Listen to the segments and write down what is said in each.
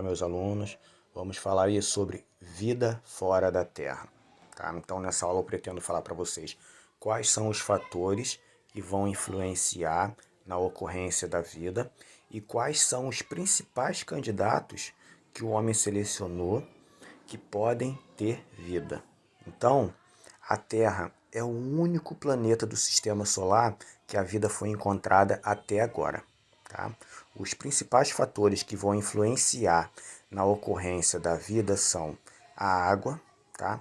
meus alunos. Vamos falar aí sobre vida fora da Terra, tá? Então, nessa aula eu pretendo falar para vocês quais são os fatores que vão influenciar na ocorrência da vida e quais são os principais candidatos que o homem selecionou que podem ter vida. Então, a Terra é o único planeta do Sistema Solar que a vida foi encontrada até agora. Tá? Os principais fatores que vão influenciar na ocorrência da vida são a água. Tá?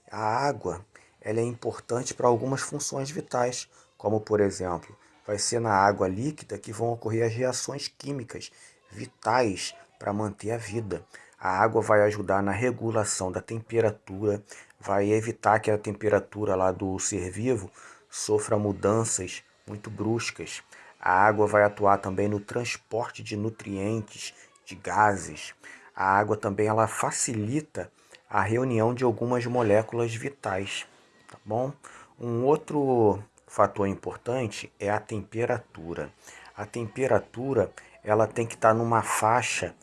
A água ela é importante para algumas funções vitais, como, por exemplo, vai ser na água líquida que vão ocorrer as reações químicas vitais para manter a vida. A água vai ajudar na regulação da temperatura, vai evitar que a temperatura lá do ser vivo sofra mudanças muito bruscas. A água vai atuar também no transporte de nutrientes, de gases. A água também ela facilita a reunião de algumas moléculas vitais, tá bom? Um outro fator importante é a temperatura. A temperatura ela tem que estar numa faixa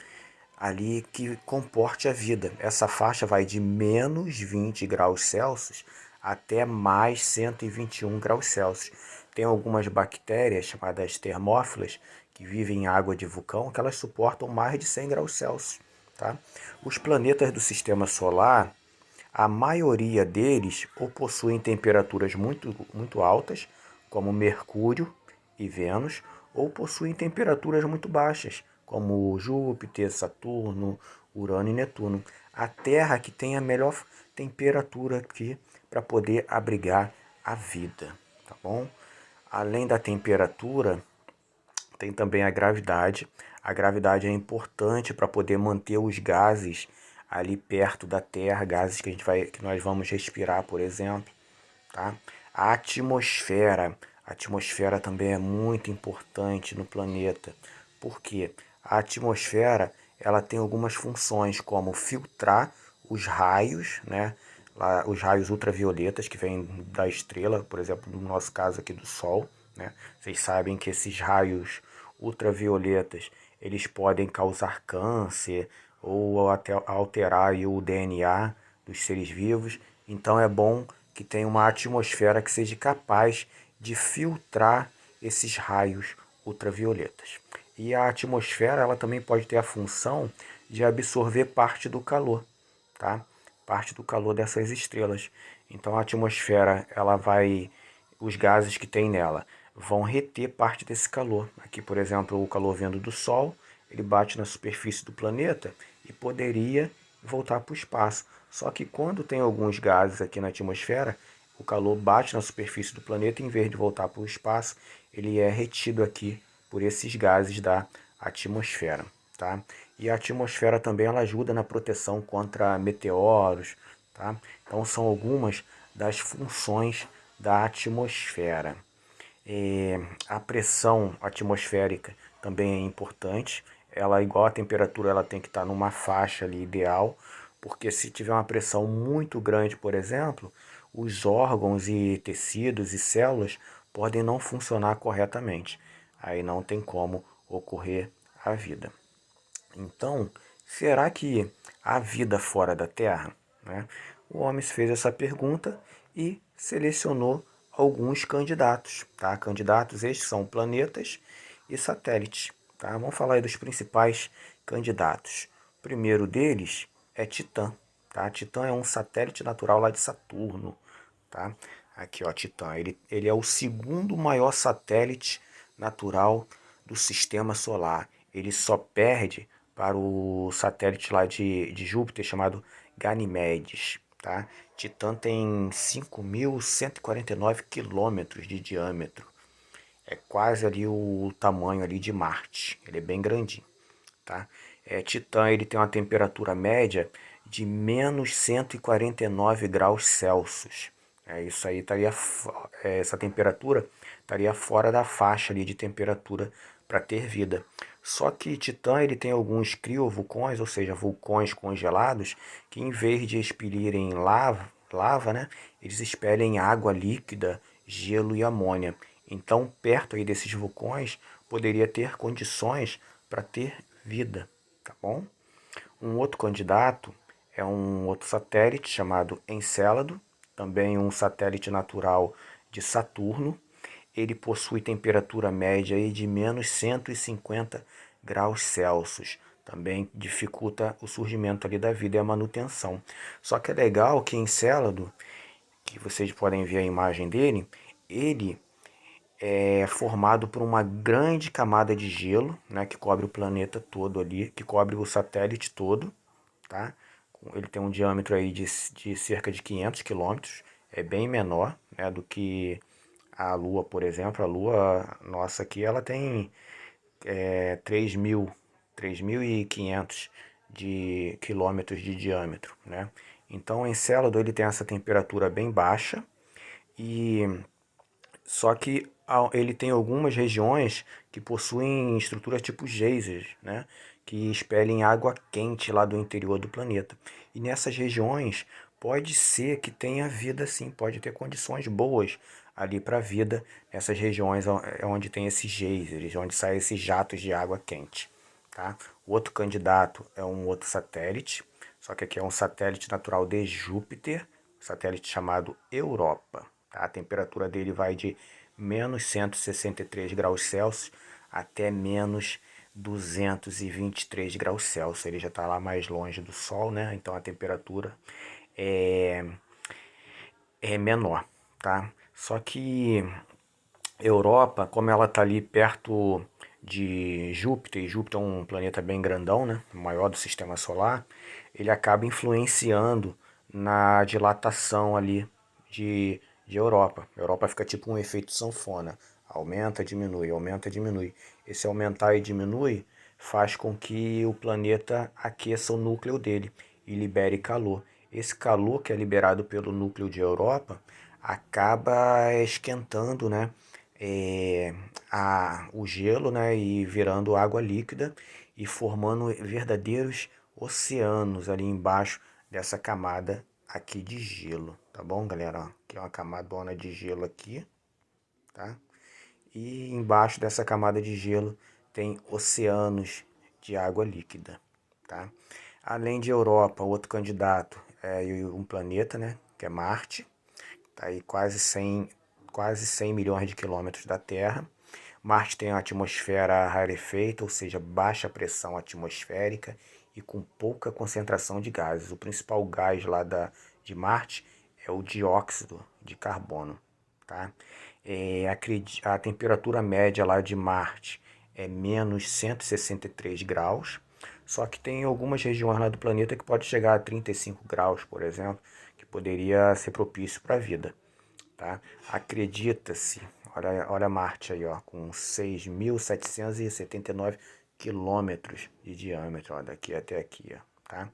ali que comporte a vida. Essa faixa vai de menos 20 graus Celsius até mais 121 graus Celsius. Tem algumas bactérias chamadas termófilas que vivem em água de vulcão que elas suportam mais de 100 graus Celsius. Tá? Os planetas do Sistema Solar, a maioria deles ou possuem temperaturas muito altas, como Mercúrio e Vênus, ou possuem temperaturas muito baixas, como Júpiter, Saturno, Urano e Netuno. A Terra que tem a melhor temperatura aqui para poder abrigar a vida, tá bom? Além da temperatura, tem também a gravidade. A gravidade é importante para poder manter os gases ali perto da Terra, gases que nós vamos respirar, por exemplo, tá? A atmosfera. A atmosfera também é muito importante no planeta. Por quê? A atmosfera ela tem algumas funções, como filtrar os raios, né? Os raios ultravioletas que vêm da estrela, por exemplo, no nosso caso aqui do Sol, né? Vocês sabem que esses raios ultravioletas eles podem causar câncer ou até alterar o DNA dos seres vivos. Então é bom que tenha uma atmosfera que seja capaz de filtrar esses raios ultravioletas. E a atmosfera ela também pode ter a função de absorver parte do calor, tá? Parte do calor dessas estrelas. Então a atmosfera ela vai, os gases que tem nela vão reter parte desse calor. Aqui, por exemplo, o calor vindo do Sol, ele bate na superfície do planeta e poderia voltar para o espaço. Só que quando tem alguns gases aqui na atmosfera, o calor bate na superfície do planeta e em vez de voltar para o espaço, ele é retido aqui por esses gases da atmosfera, tá? E a atmosfera também ela ajuda na proteção contra meteoros, tá? Então são algumas das funções da atmosfera. A pressão atmosférica também é importante. Ela, igual a temperatura, ela tem que estar numa faixa ali ideal, porque se tiver uma pressão muito grande, por exemplo, os órgãos e tecidos e células podem não funcionar corretamente. Aí não tem como ocorrer a vida. Então, será que há vida fora da Terra? Né? O homem fez essa pergunta e selecionou alguns candidatos. Tá? Candidatos estes são planetas e satélites. Tá? Vamos falar aí dos principais candidatos. O primeiro deles é Titã. Tá? Titã é um satélite natural lá de Saturno. Tá? Aqui, ó, Titã. Ele é o segundo maior satélite natural do Sistema Solar. Ele só perde para o satélite lá de Júpiter chamado Ganimedes. Tá? Titã tem 5.149 quilômetros de diâmetro. É quase ali o tamanho ali de Marte. Ele é bem grandinho. Tá? Titã ele tem uma temperatura média de menos 149 graus Celsius. Isso aí essa temperatura estaria fora da faixa ali de temperatura para ter vida. Só que Titã ele tem alguns criovulcões, ou seja, vulcões congelados, que em vez de expelirem lava, né, eles expelem água líquida, gelo e amônia. Então, perto aí desses vulcões, poderia ter condições para ter vida, tá bom? Um outro candidato é um outro satélite chamado Encélado, também um satélite natural de Saturno. Ele possui temperatura média aí de menos 150 graus Celsius. Também dificulta o surgimento ali da vida e a manutenção. Só que é legal que Encélado, que vocês podem ver a imagem dele, ele é formado por uma grande camada de gelo, né, que cobre o planeta todo ali, que cobre o satélite todo, tá? Ele tem um diâmetro aí de cerca de 500 quilômetros, é bem menor, né, do que a Lua, por exemplo. A Lua nossa aqui, ela tem 3.500 de quilômetros de diâmetro, né? Então, o Encélado ele tem essa temperatura bem baixa e só que ele tem algumas regiões que possuem estruturas tipo geysers, né? Que expelem água quente lá do interior do planeta. E nessas regiões pode ser que tenha vida sim, pode ter condições boas ali para a vida nessas regiões onde tem esses geysers, onde saem esses jatos de água quente. Tá? O outro candidato é um outro satélite, só que aqui é um satélite natural de Júpiter, um satélite chamado Europa. Tá? A temperatura dele vai de menos 163 graus Celsius até menos 223 graus Celsius. Ele já está lá mais longe do Sol, né? Então a temperatura é, é menor, tá? Só que Europa, como ela está ali perto de Júpiter, e Júpiter é um planeta bem grandão, né? O maior do sistema solar, ele acaba influenciando na dilatação ali de Europa. A Europa fica tipo um efeito sanfona. Aumenta, diminui, aumenta, diminui. Esse aumentar e diminui faz com que o planeta aqueça o núcleo dele e libere calor. Esse calor que é liberado pelo núcleo de Europa acaba esquentando, né, o gelo, né, e virando água líquida e formando verdadeiros oceanos ali embaixo dessa camada aqui de gelo, tá bom, galera? Ó, aqui é uma camadona de gelo aqui, tá? E embaixo dessa camada de gelo tem oceanos de água líquida, tá? Além de Europa, outro candidato é um planeta, né, que é Marte, tá aí quase 100 milhões de quilômetros da Terra. Marte tem uma atmosfera rarefeita, ou seja, baixa pressão atmosférica e com pouca concentração de gases. O principal gás lá de Marte é o dióxido de carbono. Tá? A temperatura média lá de Marte é menos 163 graus, só que tem algumas regiões lá do planeta que pode chegar a 35 graus, por exemplo, que poderia ser propício para a vida. Tá? Acredita-se, olha Marte aí, ó, com 6.779 quilômetros de diâmetro, ó, daqui até aqui, ó, tá?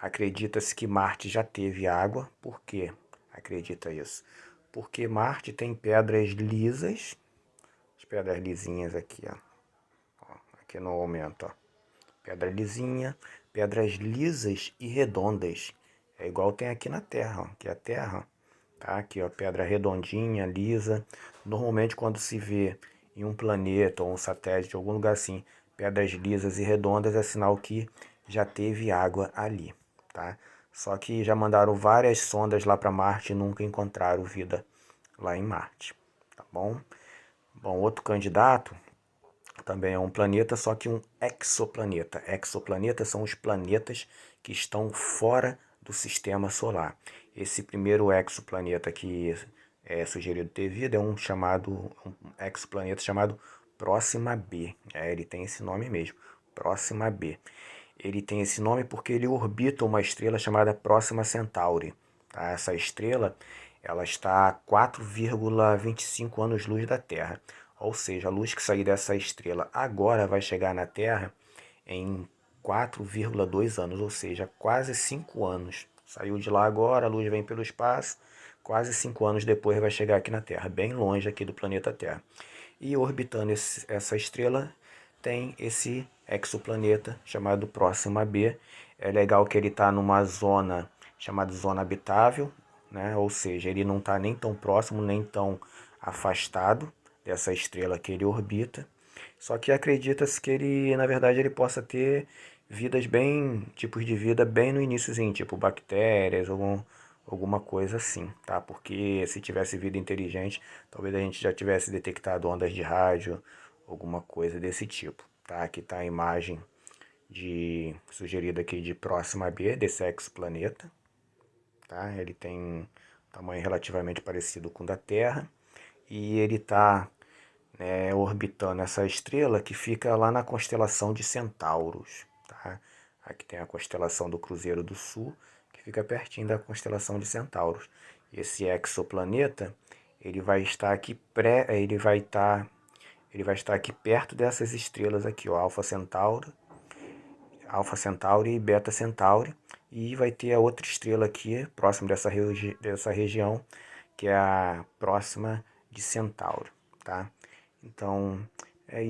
Acredita-se que Marte já teve água. Por quê? Acredita isso? Porque Marte tem pedras lisas, as pedras lisinhas aqui, ó, aqui no aumento, ó. Pedra lisinha, pedras lisas e redondas. É igual tem aqui na Terra, ó, que é a Terra, tá? Aqui, ó, pedra redondinha, lisa. Normalmente quando se vê em um planeta ou um satélite, algum lugar assim, pedras lisas e redondas, é sinal que já teve água ali, tá? Só que já mandaram várias sondas lá para Marte e nunca encontraram vida lá em Marte, tá bom? Bom, outro candidato também é um planeta, só que um exoplaneta. Exoplanetas são os planetas que estão fora do sistema solar. Esse primeiro exoplaneta que é sugerido ter vida é um exoplaneta chamado Próxima B. Ele tem esse nome mesmo, Próxima B. Ele tem esse nome porque ele orbita uma estrela chamada Próxima Centauri. Tá? Essa estrela ela está a 4,25 anos-luz da Terra. Ou seja, a luz que sair dessa estrela agora vai chegar na Terra em 4,2 anos, ou seja, quase 5 anos. Saiu de lá agora, a luz vem pelo espaço, quase 5 anos depois vai chegar aqui na Terra, bem longe aqui do planeta Terra. E orbitando essa estrela tem esse exoplaneta chamado Próxima B. É legal que ele está numa zona chamada zona habitável, né? Ou seja, ele não está nem tão próximo nem tão afastado dessa estrela que ele orbita. Só que acredita-se que ele, na verdade, ele possa ter vidas bem, tipos de vida bem no iniciozinho, tipo bactérias, alguma coisa assim, tá? Porque se tivesse vida inteligente, talvez a gente já tivesse detectado ondas de rádio, alguma coisa desse tipo, tá? Aqui tá a imagem sugerida aqui de Próxima B, desse exoplaneta, tá? Ele tem um tamanho relativamente parecido com o da Terra e ele está orbitando essa estrela que fica lá na constelação de Centauros, tá? Aqui tem a constelação do Cruzeiro do Sul, que fica pertinho da constelação de Centauros. Esse exoplaneta, ele vai estar aqui ele vai estar aqui perto dessas estrelas aqui, ó, Alpha Centauri e Beta Centauri, e vai ter a outra estrela aqui, próximo dessa região, que é a próxima de Centauro, tá? Então,